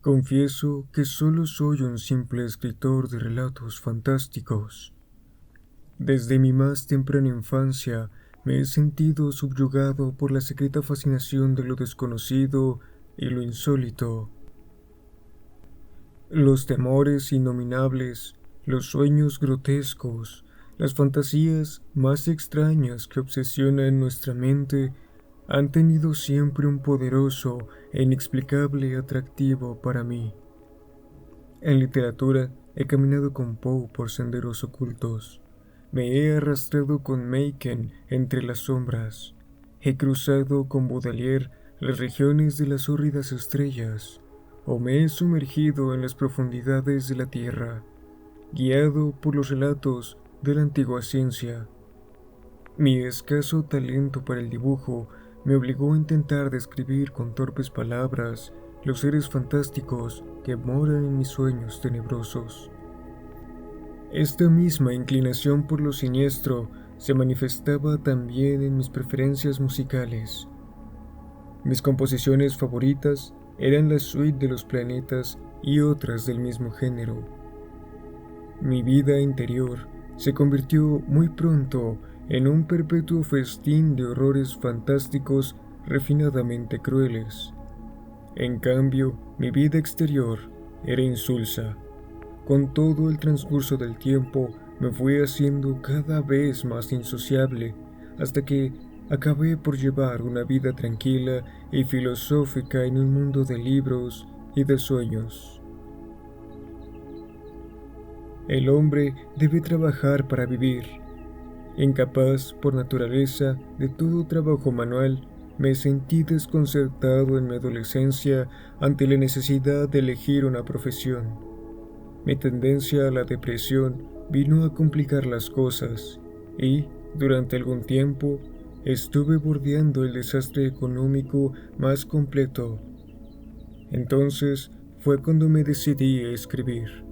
Confieso que solo soy un simple escritor de relatos fantásticos. Desde mi más temprana infancia me he sentido subyugado por la secreta fascinación de lo desconocido y lo insólito. Los temores innominables, los sueños grotescos, las fantasías más extrañas que obsesionan nuestra mente han tenido siempre un poderoso e inexplicable atractivo para mí. En literatura he caminado con Poe por senderos ocultos. Me he arrastrado con Machen entre las sombras. He cruzado con Baudelaire las regiones de las hórridas estrellas, o me he sumergido en las profundidades de la tierra, guiado por los relatos de la antigua ciencia. Mi escaso talento para el dibujo me obligó a intentar describir con torpes palabras los seres fantásticos que moran en mis sueños tenebrosos. Esta misma inclinación por lo siniestro se manifestaba también en mis preferencias musicales. Mis composiciones favoritas eran la suite de los planetas y otras del mismo género. Mi vida interior se convirtió muy pronto en un perpetuo festín de horrores fantásticos refinadamente crueles. En cambio, mi vida exterior era insulsa. Con todo el transcurso del tiempo me fui haciendo cada vez más insociable, hasta que acabé por llevar una vida tranquila y filosófica en un mundo de libros y de sueños. El hombre debe trabajar para vivir. Incapaz por naturaleza de todo trabajo manual, me sentí desconcertado en mi adolescencia ante la necesidad de elegir una profesión. Mi tendencia a la depresión vino a complicar las cosas y, durante algún tiempo, estuve bordeando el desastre económico más completo. Entonces fue cuando me decidí a escribir.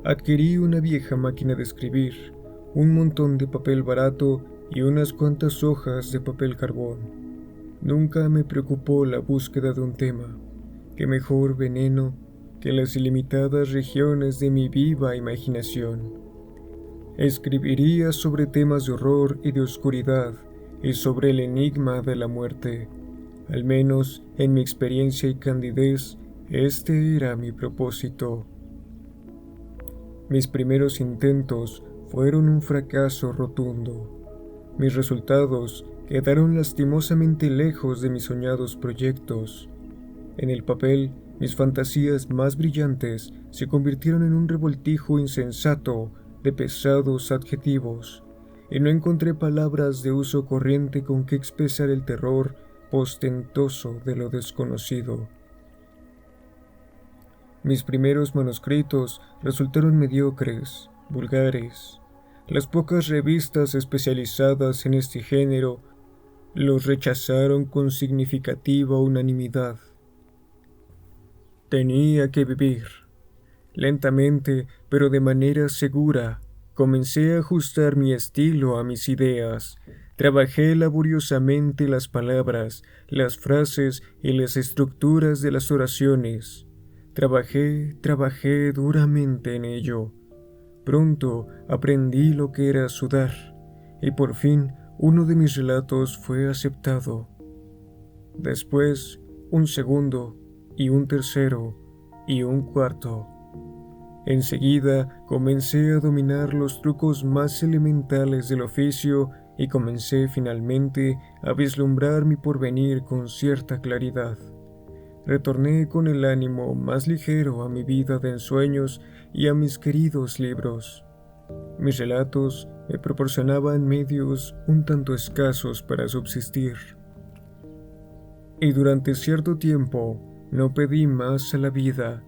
Adquirí una vieja máquina de escribir, un montón de papel barato y unas cuantas hojas de papel carbón. Nunca me preocupó la búsqueda de un tema. Qué mejor veneno que las ilimitadas regiones de mi viva imaginación. Escribiría sobre temas de horror y de oscuridad y sobre el enigma de la muerte. Al menos en mi experiencia y candidez, este era mi propósito. Mis primeros intentos fueron un fracaso rotundo. Mis resultados quedaron lastimosamente lejos de mis soñados proyectos. En el papel, mis fantasías más brillantes se convirtieron en un revoltijo insensato de pesados adjetivos, y no encontré palabras de uso corriente con que expresar el terror postentoso de lo desconocido. Mis primeros manuscritos resultaron mediocres, vulgares. Las pocas revistas especializadas en este género los rechazaron con significativa unanimidad. Tenía que vivir. Lentamente, pero de manera segura, comencé a ajustar mi estilo a mis ideas. Trabajé laboriosamente las palabras, las frases y las estructuras de las oraciones. Trabajé duramente en ello. Pronto aprendí lo que era sudar, y por fin uno de mis relatos fue aceptado. Después, un segundo, y un tercero, y un cuarto. Enseguida comencé a dominar los trucos más elementales del oficio y comencé finalmente a vislumbrar mi porvenir con cierta claridad. Retorné con el ánimo más ligero a mi vida de ensueños y a mis queridos libros. Mis relatos me proporcionaban medios un tanto escasos para subsistir. Y durante cierto tiempo no pedí más a la vida,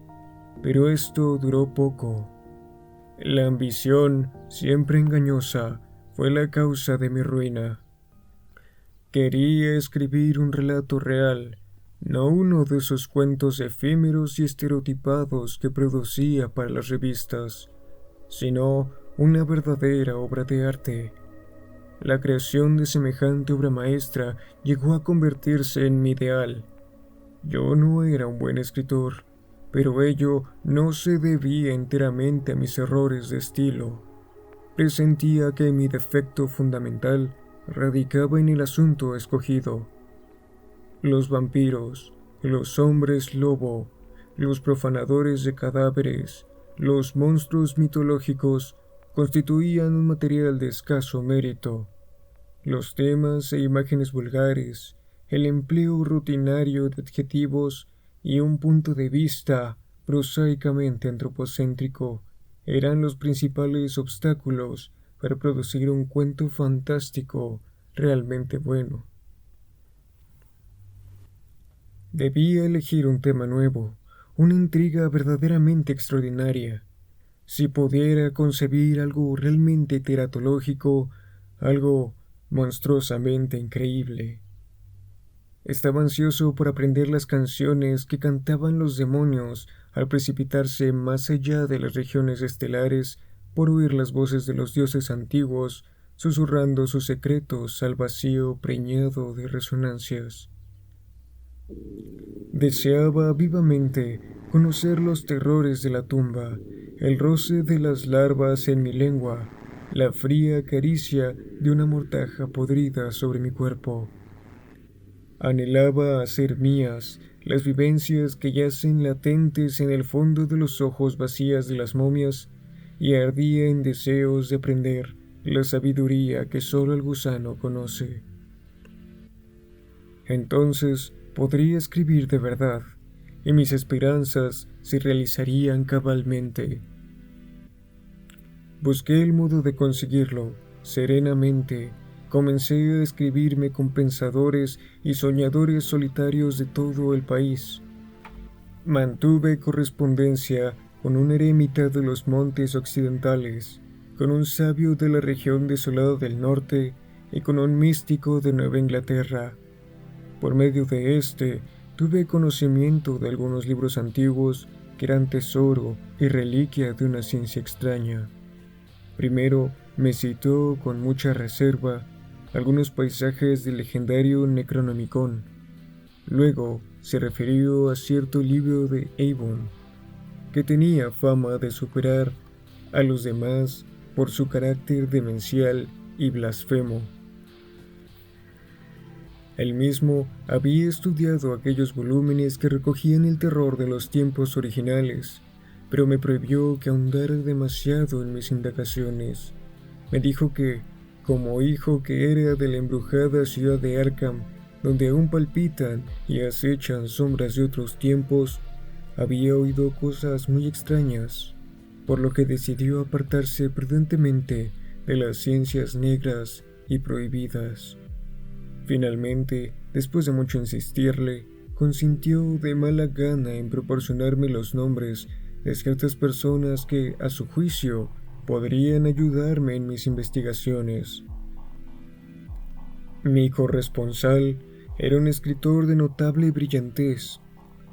pero esto duró poco. La ambición, siempre engañosa, fue la causa de mi ruina. Quería escribir un relato real, no uno de esos cuentos efímeros y estereotipados que producía para las revistas, sino una verdadera obra de arte. La creación de semejante obra maestra llegó a convertirse en mi ideal. Yo no era un buen escritor, pero ello no se debía enteramente a mis errores de estilo. Presentía que mi defecto fundamental radicaba en el asunto escogido. Los vampiros, los hombres lobo, los profanadores de cadáveres, los monstruos mitológicos constituían un material de escaso mérito. Los temas e imágenes vulgares, el empleo rutinario de adjetivos y un punto de vista prosaicamente antropocéntrico eran los principales obstáculos para producir un cuento fantástico realmente bueno. Debía elegir un tema nuevo, una intriga verdaderamente extraordinaria. Si pudiera concebir algo realmente teratológico, algo monstruosamente increíble. Estaba ansioso por aprender las canciones que cantaban los demonios al precipitarse más allá de las regiones estelares por oír las voces de los dioses antiguos susurrando sus secretos al vacío preñado de resonancias. Deseaba vivamente conocer los terrores de la tumba, el roce de las larvas en mi lengua, la fría caricia de una mortaja podrida sobre mi cuerpo. Anhelaba hacer mías las vivencias que yacen latentes en el fondo de los ojos vacías de las momias y ardía en deseos de aprender la sabiduría que solo el gusano conoce. Entonces podría escribir de verdad, y mis esperanzas se realizarían cabalmente. Busqué el modo de conseguirlo, serenamente. Comencé a escribirme con pensadores y soñadores solitarios de todo el país. Mantuve correspondencia con un eremita de los montes occidentales, con un sabio de la región desolada del norte y con un místico de Nueva Inglaterra. Por medio de este, tuve conocimiento de algunos libros antiguos que eran tesoro y reliquia de una ciencia extraña. Primero, me citó con mucha reserva algunos paisajes del legendario Necronomicon. Luego, se refirió a cierto libro de Avon, que tenía fama de superar a los demás por su carácter demencial y blasfemo. Él mismo había estudiado aquellos volúmenes que recogían el terror de los tiempos originales, pero me prohibió que ahondara demasiado en mis indagaciones. Me dijo que, como hijo que era de la embrujada ciudad de Arkham, donde aún palpitan y acechan sombras de otros tiempos, había oído cosas muy extrañas, por lo que decidió apartarse prudentemente de las ciencias negras y prohibidas. Finalmente, después de mucho insistirle, consintió de mala gana en proporcionarme los nombres de ciertas personas que, a su juicio, podrían ayudarme en mis investigaciones. Mi corresponsal era un escritor de notable brillantez.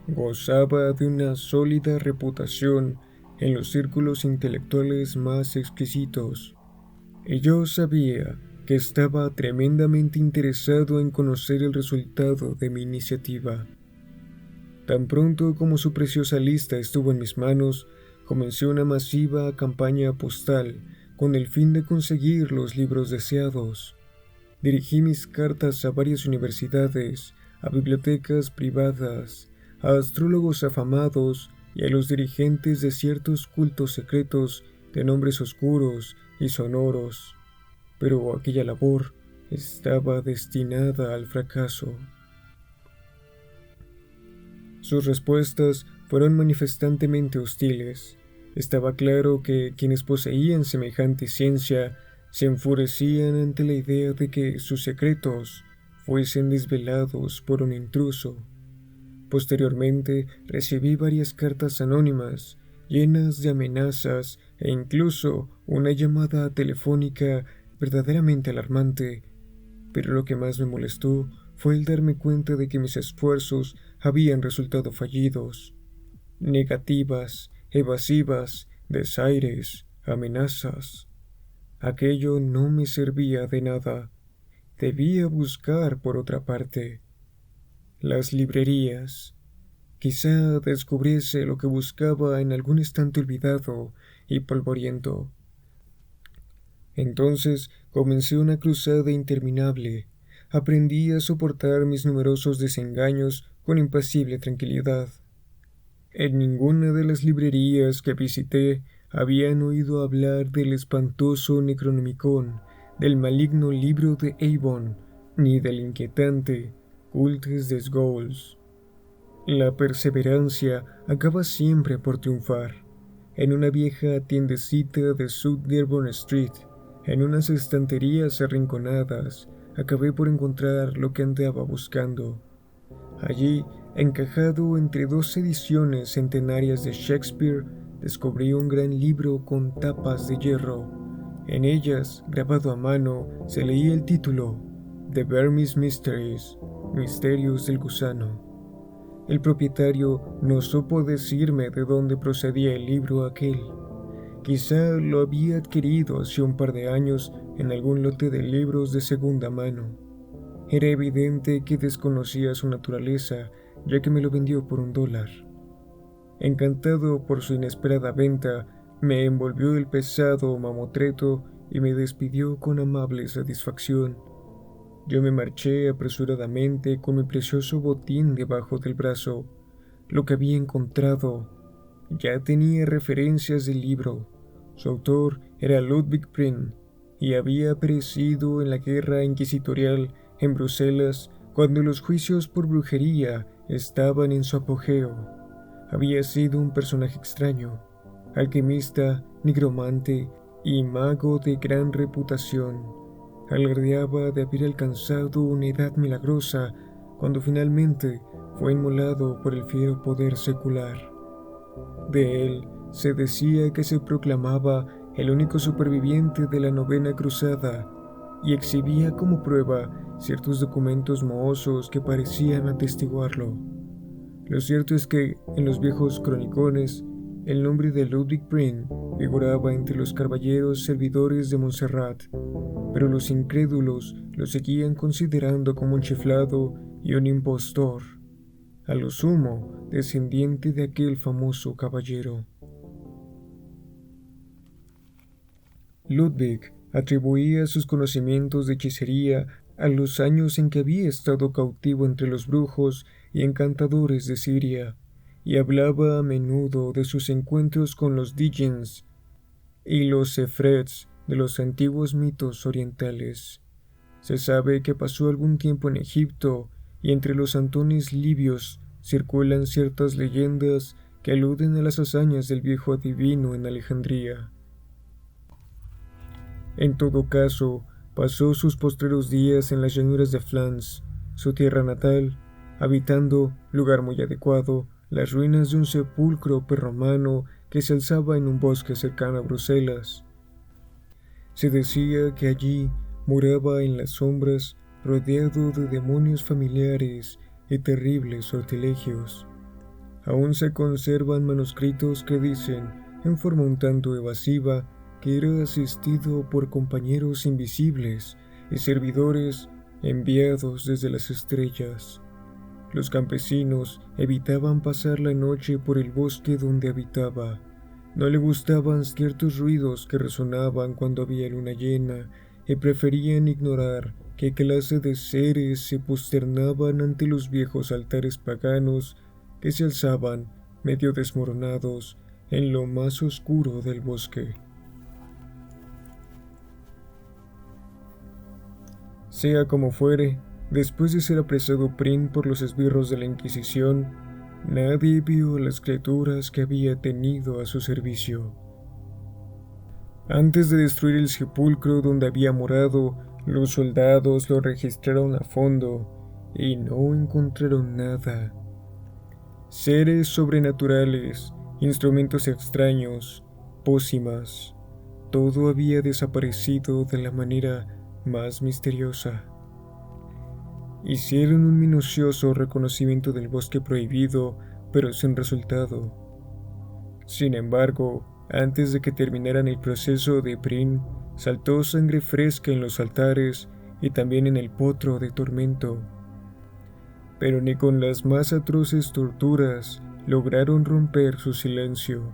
Gozaba de una sólida reputación en los círculos intelectuales más exquisitos, y yo sabía que estaba tremendamente interesado en conocer el resultado de mi iniciativa. Tan pronto como su preciosa lista estuvo en mis manos, comencé una masiva campaña postal con el fin de conseguir los libros deseados. Dirigí mis cartas a varias universidades, a bibliotecas privadas, a astrólogos afamados y a los dirigentes de ciertos cultos secretos de nombres oscuros y sonoros. Pero aquella labor estaba destinada al fracaso. Sus respuestas fueron manifestantemente hostiles. Estaba claro que quienes poseían semejante ciencia se enfurecían ante la idea de que sus secretos fuesen desvelados por un intruso. Posteriormente recibí varias cartas anónimas llenas de amenazas e incluso una llamada telefónica verdaderamente alarmante, pero lo que más me molestó fue el darme cuenta de que mis esfuerzos habían resultado fallidos. Negativas, evasivas, desaires, amenazas. Aquello no me servía de nada. Debía buscar por otra parte. Las librerías. Quizá descubriese lo que buscaba en algún estante olvidado y polvoriento. Entonces comencé una cruzada interminable. Aprendí a soportar mis numerosos desengaños con impasible tranquilidad. En ninguna de las librerías que visité habían oído hablar del espantoso Necronomicon, del maligno libro de Avon, ni del inquietante Cultes des Gauls. La perseverancia acaba siempre por triunfar. En una vieja tiendecita de South Dearborn Street, en unas estanterías arrinconadas, acabé por encontrar lo que andaba buscando. Allí, encajado entre dos ediciones centenarias de Shakespeare, descubrí un gran libro con tapas de hierro. En ellas, grabado a mano, se leía el título The Vermis Mysteries, Misterios del Gusano. El propietario no supo decirme de dónde procedía el libro aquel. Quizá lo había adquirido hace un par de años en algún lote de libros de segunda mano. Era evidente que desconocía su naturaleza, ya que me lo vendió por $1. Encantado por su inesperada venta, me envolvió el pesado mamotreto y me despidió con amable satisfacción. Yo me marché apresuradamente con mi precioso botín debajo del brazo. Lo que había encontrado ya tenía referencias del libro. Su autor era Ludwig Prien y había perecido en la guerra inquisitorial en Bruselas cuando los juicios por brujería estaban en su apogeo. Había sido un personaje extraño, alquimista, nigromante y mago de gran reputación. Alardeaba de haber alcanzado una edad milagrosa cuando finalmente fue inmolado por el fiero poder secular. De él se decía que se proclamaba el único superviviente de la Novena Cruzada y exhibía como prueba ciertos documentos mohosos que parecían atestiguarlo. Lo cierto es que, en los viejos cronicones, el nombre de Ludwig Prien figuraba entre los caballeros servidores de Montserrat, pero los incrédulos lo seguían considerando como un chiflado y un impostor, a lo sumo descendiente de aquel famoso caballero. Ludwig atribuía sus conocimientos de hechicería a los años en que había estado cautivo entre los brujos y encantadores de Siria, y hablaba a menudo de sus encuentros con los Djinns y los Efrets de los antiguos mitos orientales. Se sabe que pasó algún tiempo en Egipto y entre los antones libios circulan ciertas leyendas que aluden a las hazañas del viejo adivino en Alejandría. En todo caso, pasó sus postreros días en las llanuras de Flans, su tierra natal, habitando, lugar muy adecuado, las ruinas de un sepulcro prerromano que se alzaba en un bosque cercano a Bruselas. Se decía que allí moraba en las sombras, rodeado de demonios familiares y terribles sortilegios. Aún se conservan manuscritos que dicen, en forma un tanto evasiva, que era asistido por compañeros invisibles y servidores enviados desde las estrellas. Los campesinos evitaban pasar la noche por el bosque donde habitaba. No le gustaban ciertos ruidos que resonaban cuando había luna llena y preferían ignorar qué clase de seres se posternaban ante los viejos altares paganos que se alzaban, medio desmoronados, en lo más oscuro del bosque. Sea como fuere, después de ser apresado Prien por los esbirros de la Inquisición, nadie vio a las criaturas que había tenido a su servicio. Antes de destruir el sepulcro donde había morado, los soldados lo registraron a fondo y no encontraron nada. Seres sobrenaturales, instrumentos extraños, pócimas, todo había desaparecido de la manera más misteriosa. Hicieron un minucioso reconocimiento del bosque prohibido, pero sin resultado. Sin embargo, antes de que terminaran el proceso de Prien, saltó sangre fresca en los altares y también en el potro de tormento. pero ni con las más atroces torturas lograron romper su silencio.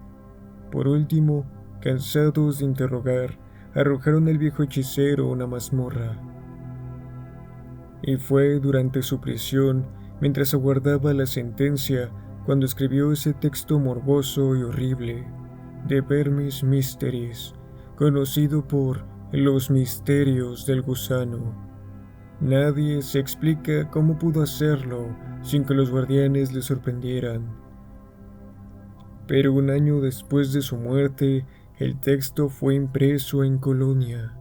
Por último, cansados de interrogar, arrojaron al viejo hechicero a una mazmorra. Y fue durante su prisión, mientras aguardaba la sentencia, cuando escribió ese texto morboso y horrible, De Vermis Mysteries, conocido por Los Misterios del Gusano. Nadie se explica cómo pudo hacerlo sin que los guardianes le sorprendieran. Pero un año después de su muerte, el texto fue impreso en Colonia.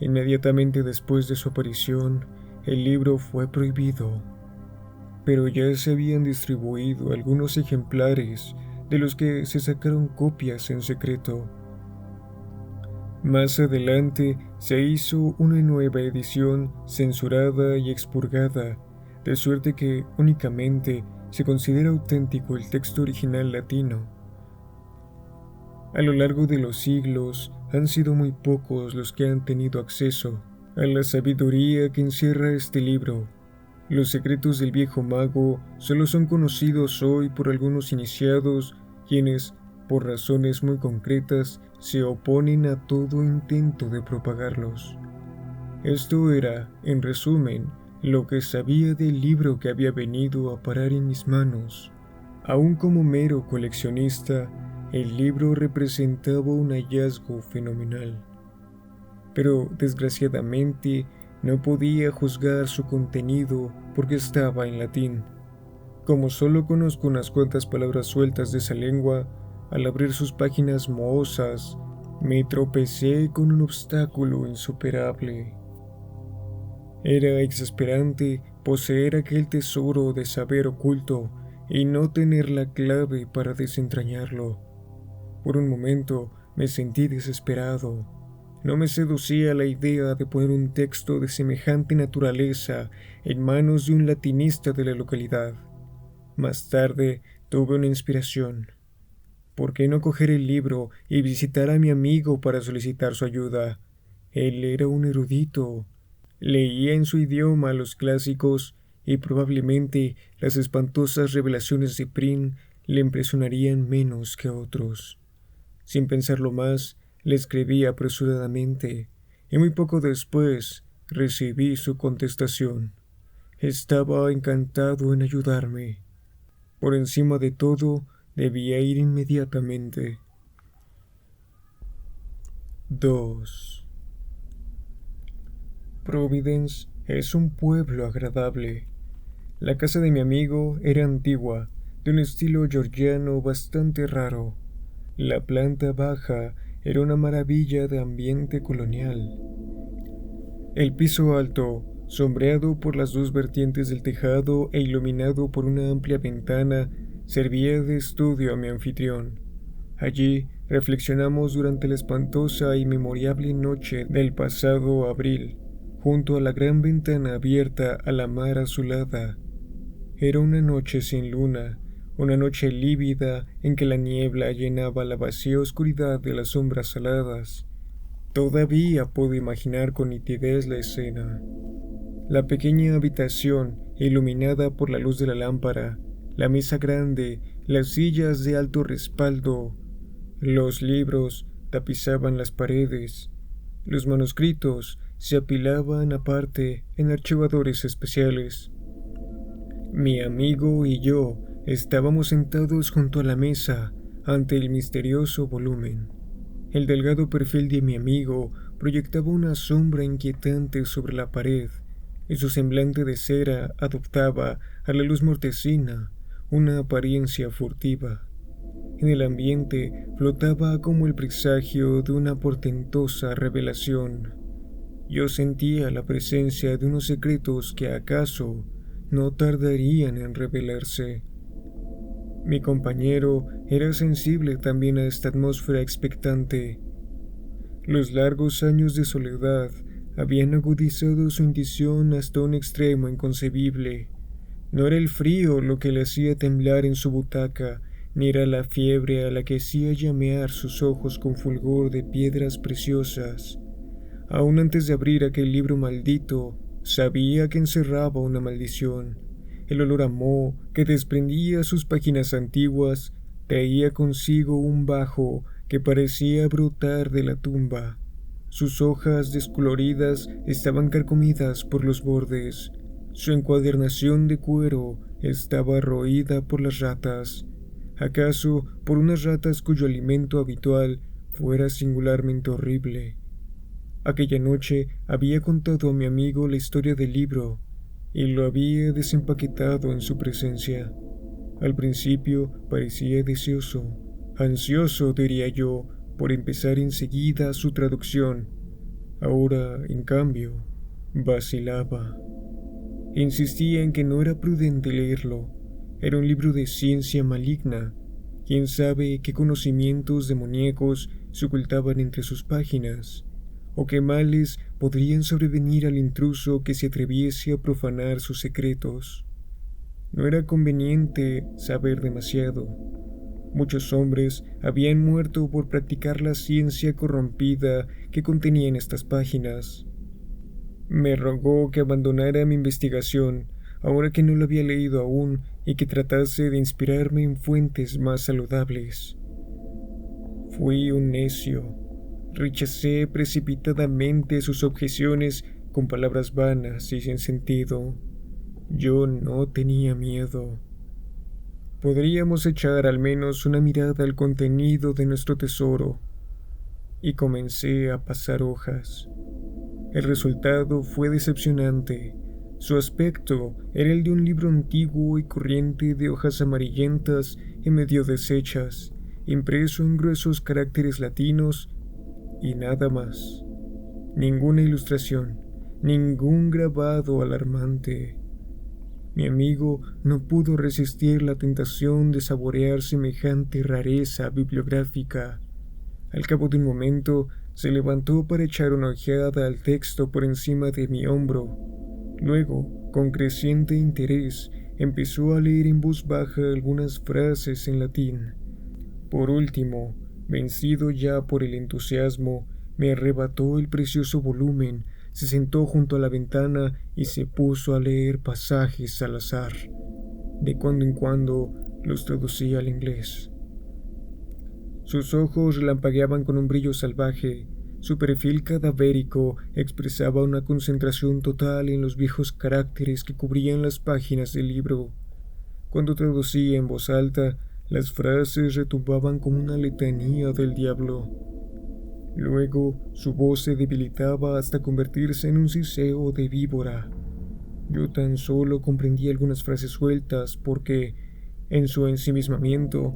Inmediatamente después de su aparición, el libro fue prohibido, pero ya se habían distribuido algunos ejemplares de los que se sacaron copias en secreto. Más adelante se hizo una nueva edición censurada y expurgada, de suerte que únicamente se considera auténtico el texto original latino. A lo largo de los siglos han sido muy pocos los que han tenido acceso a la sabiduría que encierra este libro. Los secretos del viejo mago solo son conocidos hoy por algunos iniciados, quienes, por razones muy concretas, se oponen a todo intento de propagarlos. Esto era, en resumen, lo que sabía del libro que había venido a parar en mis manos. Aún como mero coleccionista, el libro representaba un hallazgo fenomenal. Pero desgraciadamente no podía juzgar su contenido porque estaba en latín. Como solo conozco unas cuantas palabras sueltas de esa lengua, al abrir sus páginas mohosas, me tropecé con un obstáculo insuperable. Era exasperante poseer aquel tesoro de saber oculto y no tener la clave para desentrañarlo. Por un momento me sentí desesperado. No me seducía la idea de poner un texto de semejante naturaleza en manos de un latinista de la localidad. Más tarde tuve una inspiración. ¿Por qué no coger el libro y visitar a mi amigo para solicitar su ayuda? Él era un erudito. Leía en su idioma los clásicos y probablemente las espantosas revelaciones de Prin le impresionarían menos que a otros. Sin pensarlo más, le escribí apresuradamente, y muy poco después recibí su contestación. Estaba encantado en ayudarme. Por encima de todo, debía ir inmediatamente. 2. Providence es un pueblo agradable. La casa de mi amigo era antigua, de un estilo georgiano bastante raro. La planta baja era una maravilla de ambiente colonial. El piso alto, sombreado por las dos vertientes del tejado e iluminado por una amplia ventana, servía de estudio a mi anfitrión. Allí reflexionamos durante la espantosa y memorable noche del pasado abril, junto a la gran ventana abierta a la mar azulada. Era una noche sin luna, una noche lívida en que la niebla llenaba la vacía oscuridad de las sombras saladas. Todavía puedo imaginar con nitidez la escena. La pequeña habitación, iluminada por la luz de la lámpara, la mesa grande, las sillas de alto respaldo, los libros tapizaban las paredes, los manuscritos se apilaban aparte en archivadores especiales. Mi amigo y yo estábamos sentados junto a la mesa ante el misterioso volumen. El delgado perfil de mi amigo proyectaba una sombra inquietante sobre la pared, y su semblante de cera adoptaba, a la luz mortecina, una apariencia furtiva. En el ambiente flotaba como el presagio de una portentosa revelación. Yo sentía la presencia de unos secretos que acaso no tardarían en revelarse. Mi compañero era sensible también a esta atmósfera expectante. Los largos años de soledad habían agudizado su intuición hasta un extremo inconcebible. No era el frío lo que le hacía temblar en su butaca, ni era la fiebre a la que hacía llamear sus ojos con fulgor de piedras preciosas. Aún antes de abrir aquel libro maldito, sabía que encerraba una maldición, El olor a moho que desprendía sus páginas antiguas traía consigo un bajo que parecía brotar de la tumba. Sus hojas descoloridas estaban carcomidas por los bordes. Su encuadernación de cuero estaba roída por las ratas, acaso por unas ratas cuyo alimento habitual fuera singularmente horrible. Aquella noche había contado a mi amigo la historia del libro y lo había desempaquetado en su presencia. Al principio parecía deseoso, ansioso diría yo, por empezar enseguida su traducción. Ahora, en cambio, vacilaba. Insistía en que no era prudente leerlo. Era un libro de ciencia maligna. Quién sabe qué conocimientos demoníacos se ocultaban entre sus páginas, o qué males podrían sobrevenir al intruso que se atreviese a profanar sus secretos. No era conveniente saber demasiado. Muchos hombres habían muerto por practicar la ciencia corrompida que contenían estas páginas. Me rogó que abandonara mi investigación, ahora que no lo había leído aún, y que tratase de inspirarme en fuentes más saludables. Fui un necio. Rechacé precipitadamente sus objeciones con palabras vanas y sin sentido. Yo no tenía miedo. Podríamos echar al menos una mirada al contenido de nuestro tesoro. Y comencé a pasar hojas. El resultado fue decepcionante. Su aspecto era el de un libro antiguo y corriente de hojas amarillentas y medio deshechas, impreso en gruesos caracteres latinos y nada más. Ninguna ilustración, ningún grabado alarmante. Mi amigo no pudo resistir la tentación de saborear semejante rareza bibliográfica. Al cabo de un momento, se levantó para echar una ojeada al texto por encima de mi hombro. Luego, con creciente interés, empezó a leer en voz baja algunas frases en latín. Por último, vencido ya por el entusiasmo, me arrebató el precioso volumen, se sentó junto a la ventana y se puso a leer pasajes al azar. De cuando en cuando los traducía al inglés. Sus ojos relampagueaban con un brillo salvaje. Su perfil cadavérico expresaba una concentración total en los viejos caracteres que cubrían las páginas del libro. Cuando traducía en voz alta, las frases retumbaban como una letanía del diablo. Luego, su voz se debilitaba hasta convertirse en un siseo de víbora. Yo tan solo comprendía algunas frases sueltas porque, en su ensimismamiento,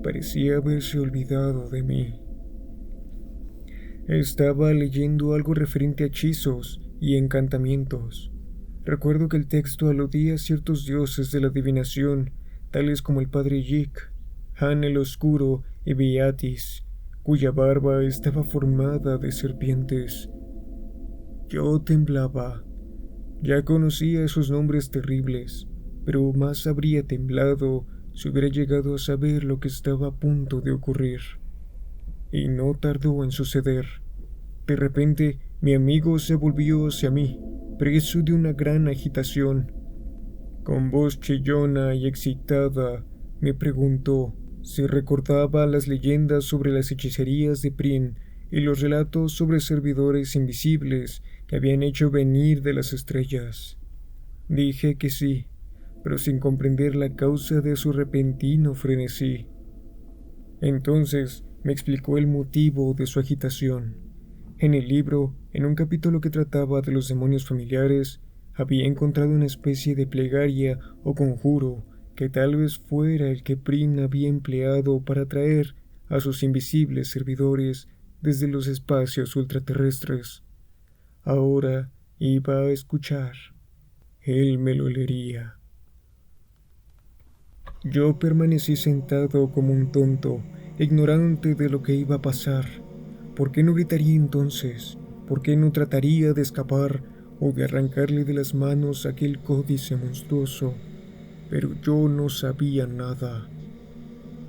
parecía haberse olvidado de mí. Estaba leyendo algo referente a hechizos y encantamientos. Recuerdo que el texto aludía a ciertos dioses de la adivinación, tales como el padre Yik, Han el Oscuro y Beatis, cuya barba estaba formada de serpientes. Yo temblaba. Ya conocía esos nombres terribles, pero más habría temblado si hubiera llegado a saber lo que estaba a punto de ocurrir. Y no tardó en suceder. De repente, mi amigo se volvió hacia mí, preso de una gran agitación. Con voz chillona y excitada, me preguntó si recordaba las leyendas sobre las hechicerías de Prin y los relatos sobre servidores invisibles que habían hecho venir de las estrellas. Dije que sí, pero sin comprender la causa de su repentino frenesí. Entonces me explicó el motivo de su agitación. En el libro, en un capítulo que trataba de los demonios familiares, había encontrado una especie de plegaria o conjuro que tal vez fuera el que Prin había empleado para atraer a sus invisibles servidores desde los espacios ultraterrestres. Ahora iba a escuchar. Él me lo leería. Yo permanecí sentado como un tonto, ignorante de lo que iba a pasar. ¿Por qué no gritaría entonces? ¿Por qué no trataría de escapar o de arrancarle de las manos aquel códice monstruoso? Pero yo no sabía nada.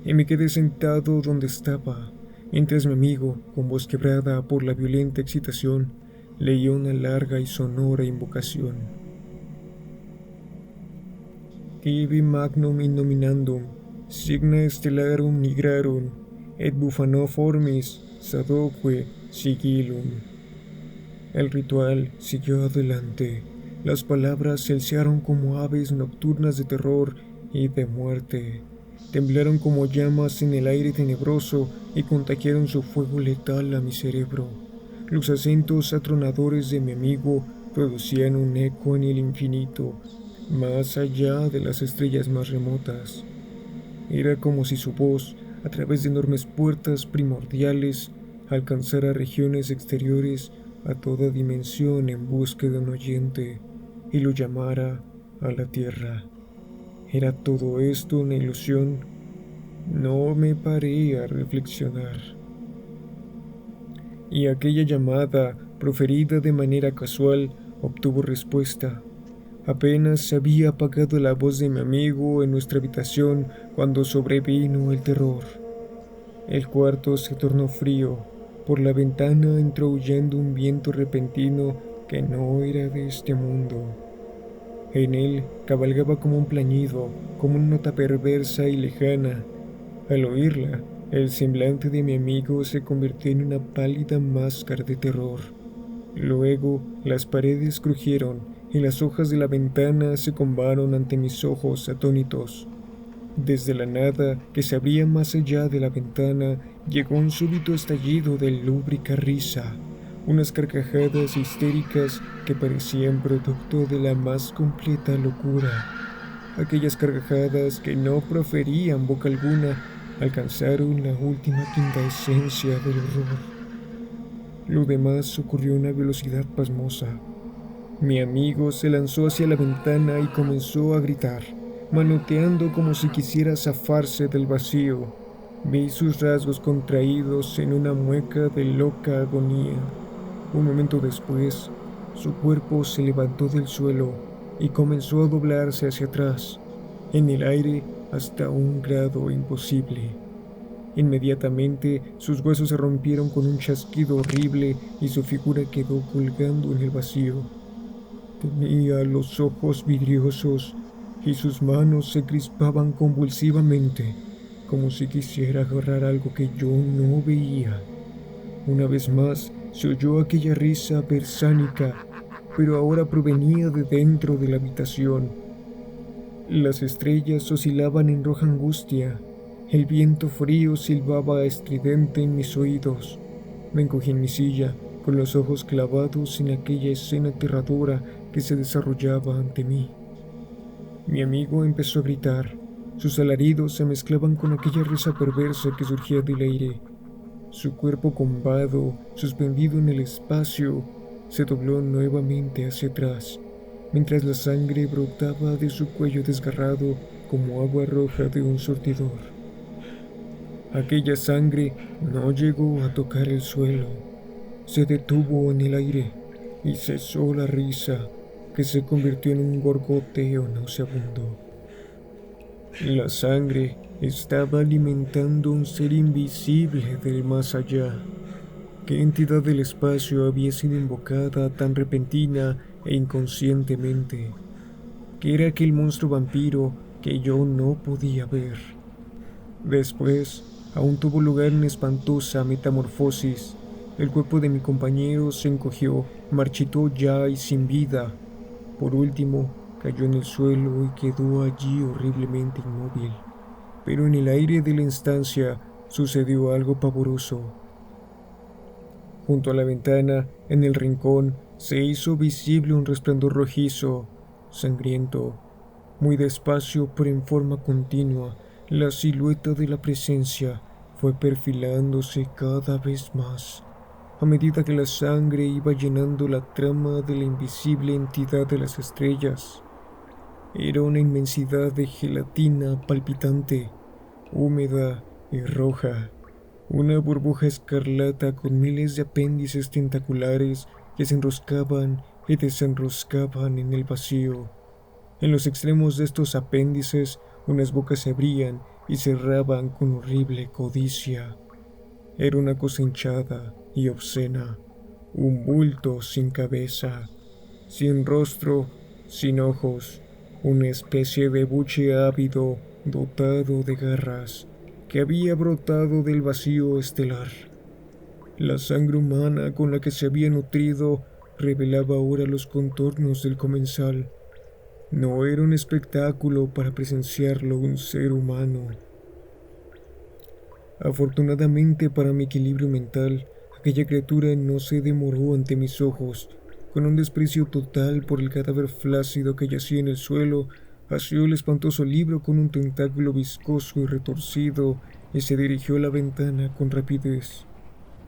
Y me quedé sentado donde estaba, mientras mi amigo, con voz quebrada por la violenta excitación, leía una larga y sonora invocación. ibi magnum innominandum, signa stellarum nigrarum, et bufanoformis sadoque sigillum. El ritual siguió adelante. Las palabras se alzaron como aves nocturnas de terror y de muerte. Temblaron como llamas en el aire tenebroso y contagiaron su fuego letal a mi cerebro. Los acentos atronadores de mi amigo producían un eco en el infinito, más allá de las estrellas más remotas. Era como si su voz, a través de enormes puertas primordiales, alcanzara regiones exteriores a toda dimensión en busca de un oyente y lo llamara a la tierra. ¿Era todo esto una ilusión? No me paré a reflexionar. Y aquella llamada, proferida de manera casual, obtuvo respuesta. Apenas se había apagado la voz de mi amigo en nuestra habitación cuando sobrevino el terror. El cuarto se tornó frío. Por la ventana entró huyendo un viento repentino que no era de este mundo. En él cabalgaba como un plañido, como una nota perversa y lejana. Al oírla, el semblante de mi amigo se convirtió en una pálida máscara de terror. Luego, las paredes crujieron y las hojas de la ventana se combaron ante mis ojos atónitos. Desde la nada que se abría más allá de la ventana, llegó un súbito estallido de lúbrica risa, unas carcajadas histéricas que parecían producto de la más completa locura. Aquellas carcajadas que no proferían boca alguna alcanzaron la última quintaesencia del horror. Lo demás ocurrió a una velocidad pasmosa. Mi amigo se lanzó hacia la ventana y comenzó a gritar, manoteando como si quisiera zafarse del vacío. Vi sus rasgos contraídos en una mueca de loca agonía. Un momento después, su cuerpo se levantó del suelo y comenzó a doblarse hacia atrás, en el aire hasta un grado imposible. Inmediatamente sus huesos se rompieron con un chasquido horrible y su figura quedó colgando en el vacío. Tenía los ojos vidriosos y sus manos se crispaban convulsivamente, como si quisiera agarrar algo que yo no veía. Una vez más se oyó aquella risa bersánica, pero ahora provenía de dentro de la habitación. Las estrellas oscilaban en roja angustia. El viento frío silbaba estridente en mis oídos. Me encogí en mi silla, con los ojos clavados en aquella escena aterradora que se desarrollaba ante mí. Mi amigo empezó a gritar. Sus alaridos se mezclaban con aquella risa perversa que surgía del aire. Su cuerpo combado, suspendido en el espacio, se dobló nuevamente hacia atrás, mientras la sangre brotaba de su cuello desgarrado como agua roja de un surtidor. Aquella sangre no llegó a tocar el suelo. Se detuvo en el aire y cesó la risa, que se convirtió en un gorgoteo nauseabundo. La sangre estaba alimentando un ser invisible del más allá. ¿Qué entidad del espacio había sido invocada tan repentina e inconscientemente? ¿Qué era aquel monstruo vampiro que yo no podía ver? Después, aún tuvo lugar una espantosa metamorfosis. El cuerpo de mi compañero se encogió, marchitó ya y sin vida. Por último, cayó en el suelo y quedó allí horriblemente inmóvil. Pero en el aire de la estancia sucedió algo pavoroso. Junto a la ventana, en el rincón, se hizo visible un resplandor rojizo, sangriento. Muy despacio, pero en forma continua, la silueta de la presencia fue perfilándose cada vez más, a medida que la sangre iba llenando la trama de la invisible entidad de las estrellas. Era una inmensidad de gelatina palpitante, húmeda y roja, una burbuja escarlata con miles de apéndices tentaculares que se enroscaban y desenroscaban en el vacío. En los extremos de estos apéndices, unas bocas se abrían y cerraban con horrible codicia. Era una cosa hinchada y obscena, un bulto sin cabeza, sin rostro, sin ojos, una especie de buche ávido dotado de garras que había brotado del vacío estelar. La sangre humana con la que se había nutrido revelaba ahora los contornos del comensal. No era un espectáculo para presenciarlo un ser humano. Afortunadamente para mi equilibrio mental, aquella criatura no se demoró ante mis ojos. Con un desprecio total por el cadáver flácido que yacía en el suelo, asió el espantoso libro con un tentáculo viscoso y retorcido y se dirigió a la ventana con rapidez.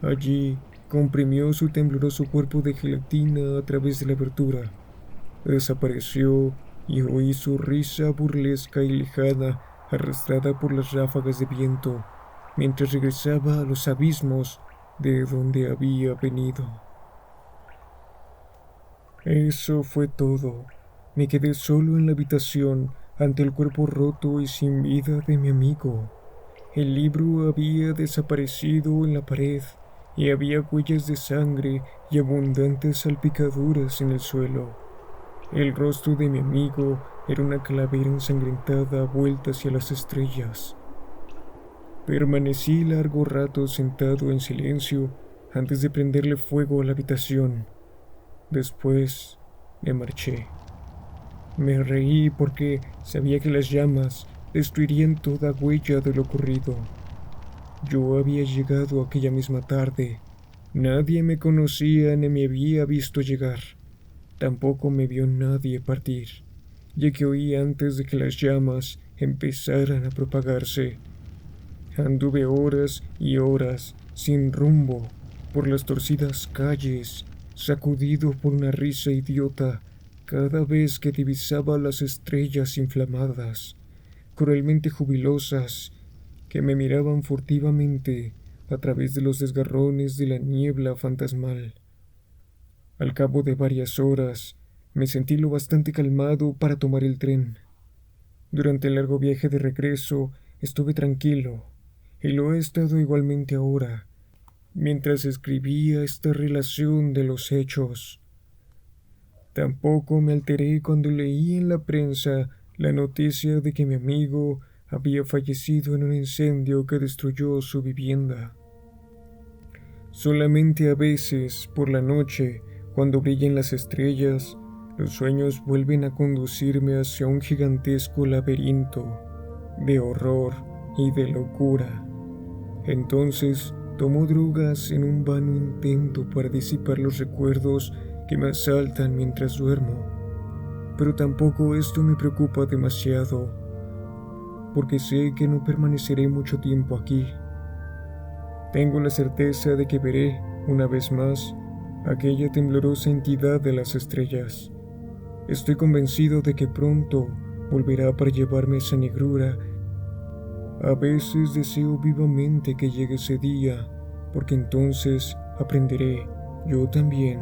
Allí comprimió su tembloroso cuerpo de gelatina a través de la abertura. Desapareció y oí su risa burlesca y lejana arrastrada por las ráfagas de viento, mientras regresaba a los abismos de donde había venido. Eso fue todo. Me quedé solo en la habitación ante el cuerpo roto y sin vida de mi amigo. El libro había desaparecido en la pared y había huellas de sangre y abundantes salpicaduras en el suelo. El rostro de mi amigo era una calavera ensangrentada vuelta hacia las estrellas. Permanecí largo rato sentado en silencio antes de prenderle fuego a la habitación. Después me marché. Me reí porque sabía que las llamas destruirían toda huella de lo ocurrido. Yo había llegado aquella misma tarde. Nadie me conocía ni me había visto llegar. Tampoco me vio nadie partir, ya que oí antes de que las llamas empezaran a propagarse. Anduve horas y horas sin rumbo por las torcidas calles, sacudido por una risa idiota cada vez que divisaba las estrellas inflamadas, cruelmente jubilosas, que me miraban furtivamente a través de los desgarrones de la niebla fantasmal. Al cabo de varias horas, me sentí lo bastante calmado para tomar el tren. Durante el largo viaje de regreso estuve tranquilo, y lo he estado igualmente ahora, mientras escribía esta relación de los hechos. Tampoco me alteré cuando leí en la prensa la noticia de que mi amigo había fallecido en un incendio que destruyó su vivienda. Solamente a veces, por la noche, cuando brillan las estrellas, los sueños vuelven a conducirme hacia un gigantesco laberinto de horror y de locura. Entonces tomo drogas en un vano intento para disipar los recuerdos que me asaltan mientras duermo. Pero tampoco esto me preocupa demasiado, porque sé que no permaneceré mucho tiempo aquí. Tengo la certeza de que veré, una vez más, aquella temblorosa entidad de las estrellas. Estoy convencido de que pronto volverá para llevarme esa negrura. A veces deseo vivamente que llegue ese día, porque entonces aprenderé, yo también,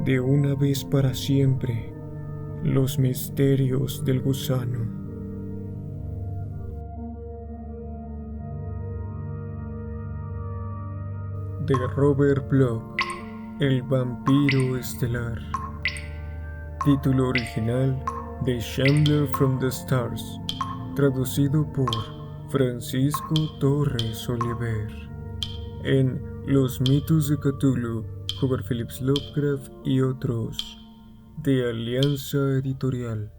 de una vez para siempre, los misterios del gusano. De Robert Bloch, El vampiro estelar. Título original: The Shambler from the Stars, traducido por Francisco Torres Oliver. En Los mitos de Cthulhu, Howard Phillips Lovecraft y otros, de Alianza Editorial.